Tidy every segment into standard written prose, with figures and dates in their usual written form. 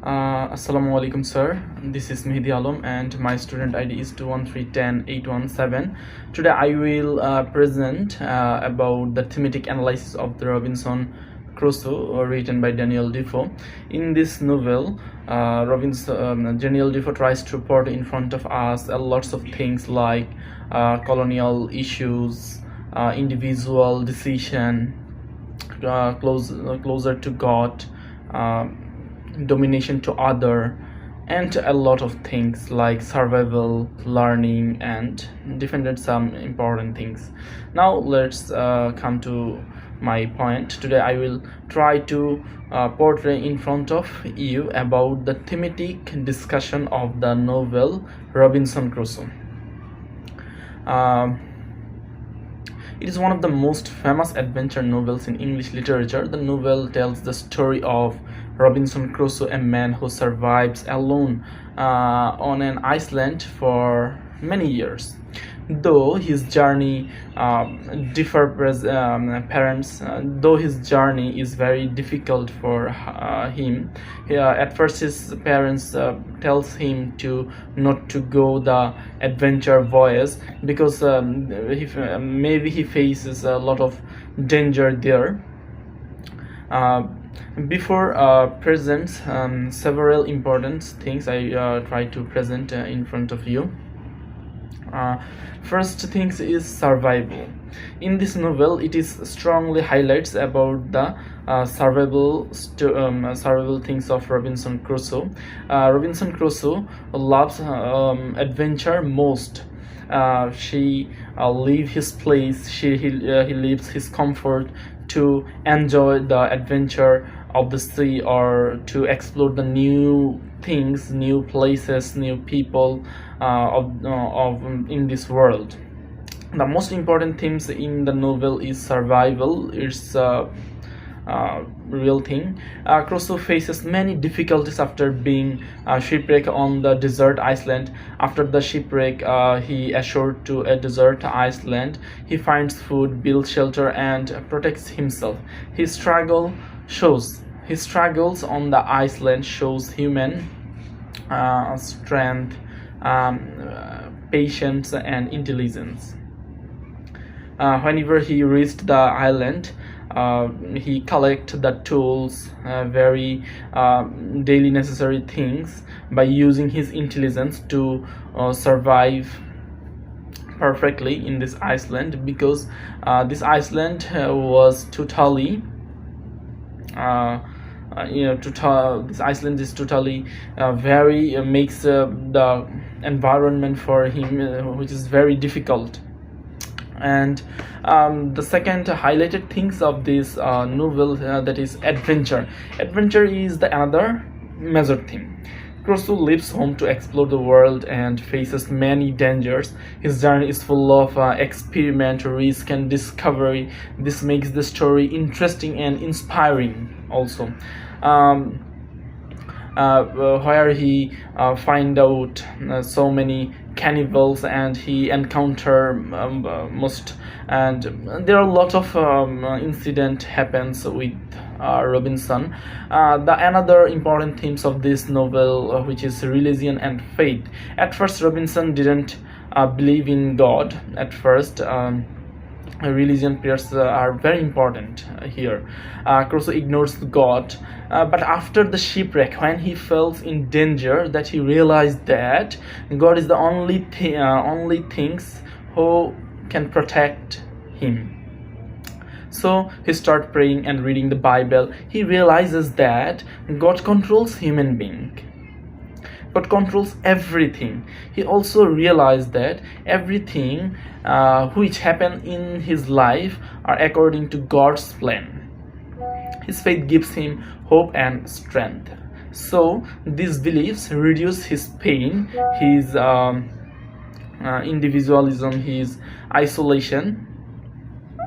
Assalamu alaikum, sir. This is Mehdi Alam, and my student ID is 2130817. Today, I will present about the thematic analysis of the Robinson Crusoe, written by Daniel Defoe. In this novel, Daniel Defoe tries to put in front of us lots of things like colonial issues, individual decision, closer to God. Domination to other, and a lot of things like survival, learning, and defended some important things. Now let's come to my point. Today I will try to portray in front of you about the thematic discussion of the novel Robinson Crusoe. It is one of the most famous adventure novels in English literature. The novel tells the story of Robinson Crusoe, a man who survives alone on an island for many years. Though his journey though his journey is very difficult for him. At first, his parents tells him to not to go the adventure voyage because maybe he faces a lot of danger there. Before presents several important things I try to present in front of you. First things is survival. In this novel, it is strongly highlights about the survival things of Robinson Crusoe. Robinson Crusoe loves adventure most. She leave his place. He leaves his comfort to enjoy the adventure of the sea or to explore the new things, new places, new people in this world. The most important themes in the novel is survival. It's real thing. Crusoe faces many difficulties after being shipwrecked on the desert island. After the shipwreck, he assured to a desert island. He finds food, builds shelter, and protects himself. His struggles on the island shows human strength, patience, and intelligence. Whenever he reached the island, he collected the tools, very daily necessary things, by using his intelligence to survive perfectly in this island, because this island was totally this island is totally very makes the environment for him which is very difficult. And the second highlighted things of this novel, that is adventure. Adventure is the another major theme. Crusoe leaves home to explore the world and faces many dangers. His journey is full of experiment, risk, and discovery. This makes the story interesting and inspiring also. Where he find out so many cannibals, and he encounter and there are a lot of incident happens with Robinson. The another important themes of this novel, which is religion and faith. At first, Robinson didn't believe in God. At first, religion prayers are very important here. Crusoe ignores God, but after the shipwreck, when he felt in danger, that he realized that God is the only things who can protect him. So he starts praying and reading the Bible. He realizes that God controls human being. God controls everything. He also realized that everything which happened in his life are according to God's plan. His faith gives him hope and strength. So these beliefs reduce his pain, his individualism, his isolation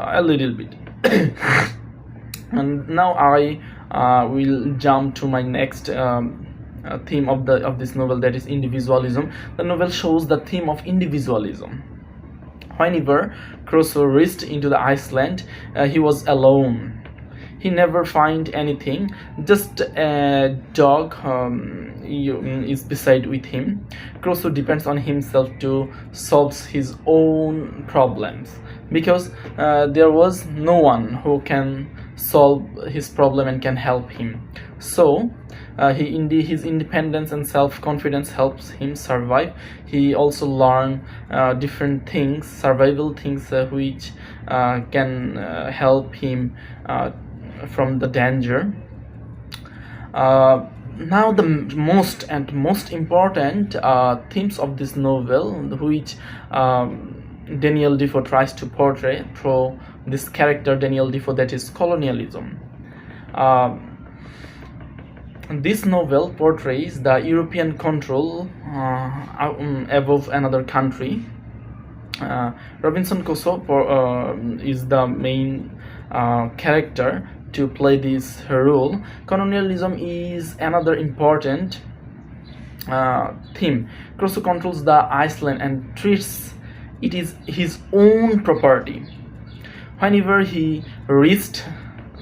a little bit. And now I will jump to my next theme of this novel, that is individualism. The novel shows the theme of individualism. Whenever Crusoe reached into the island, he was alone. he never find anything, just a dog is beside with him. Crusoe depends on himself to solve his own problems, because there was no one who can solve his problem and can help him. So his independence and self-confidence helps him survive. He also learn different things, survival things, which can help him from the danger. Now the most important themes of this novel, which Daniel Defoe tries to portray through this character Daniel Defoe, that is colonialism. This novel portrays the European control above another country. Robinson Crusoe is the main character to play this role. Colonialism is another important theme. Crusoe controls the island and treats it is his own property. Whenever he reached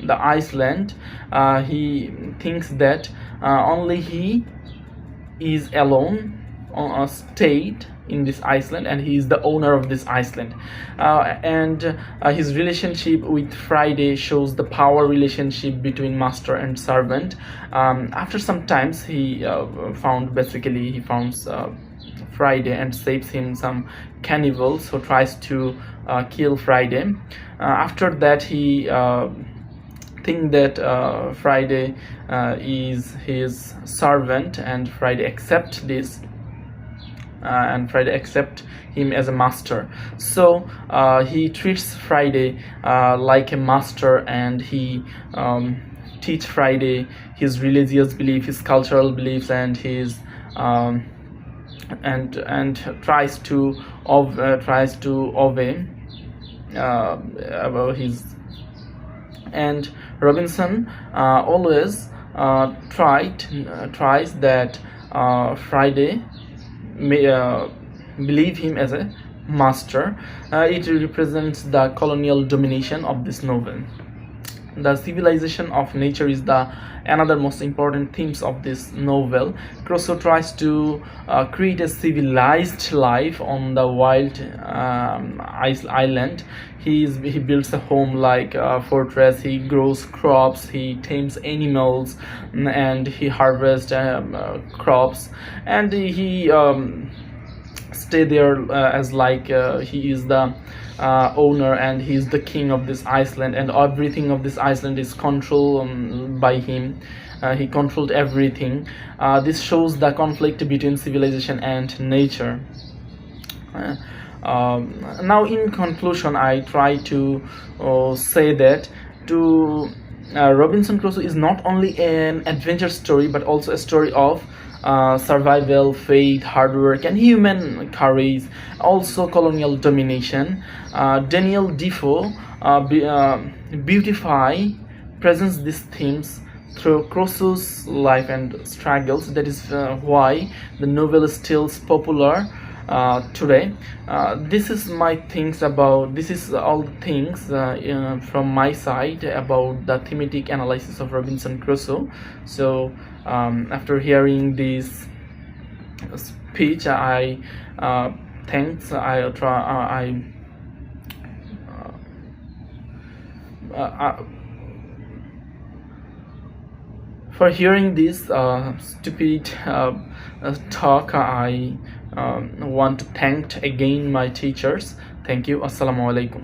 the island, he thinks that only he is alone stayed in this island, and he is the owner of this island. And his relationship with Friday shows the power relationship between master and servant. After some times, he found Friday and saves him some cannibals who tries to kill Friday. After that, he think that Friday is his servant, and Friday accept this, and Friday accept him as a master. So he treats Friday like a master, and he teach Friday his religious belief, his cultural beliefs, and his and tries to obey about his. And Robinson always tries that Friday may believe him as a master. It represents the colonial domination of this novel. The civilization of nature is another most important themes of this novel. Crusoe tries to create a civilized life on the wild island. He builds a home like a fortress. He grows crops, he tames animals, and he harvests crops, and he stay there as like he is the owner, and he is the king of this island, and everything of this island is controlled by him. He controlled everything. This shows the conflict between civilization and nature. Now in conclusion, I try to say that Robinson Crusoe is not only an adventure story, but also a story of survival, faith, hard work, and human courage, also colonial domination. Daniel Defoe presents these themes through Crusoe's life and struggles. That is why the novel is still popular today. This is all the things from my side about the thematic analysis of Robinson Crusoe. So after hearing this speech, for hearing this stupid talk. I want to thank again my teachers. Thank you. Assalamu alaikum.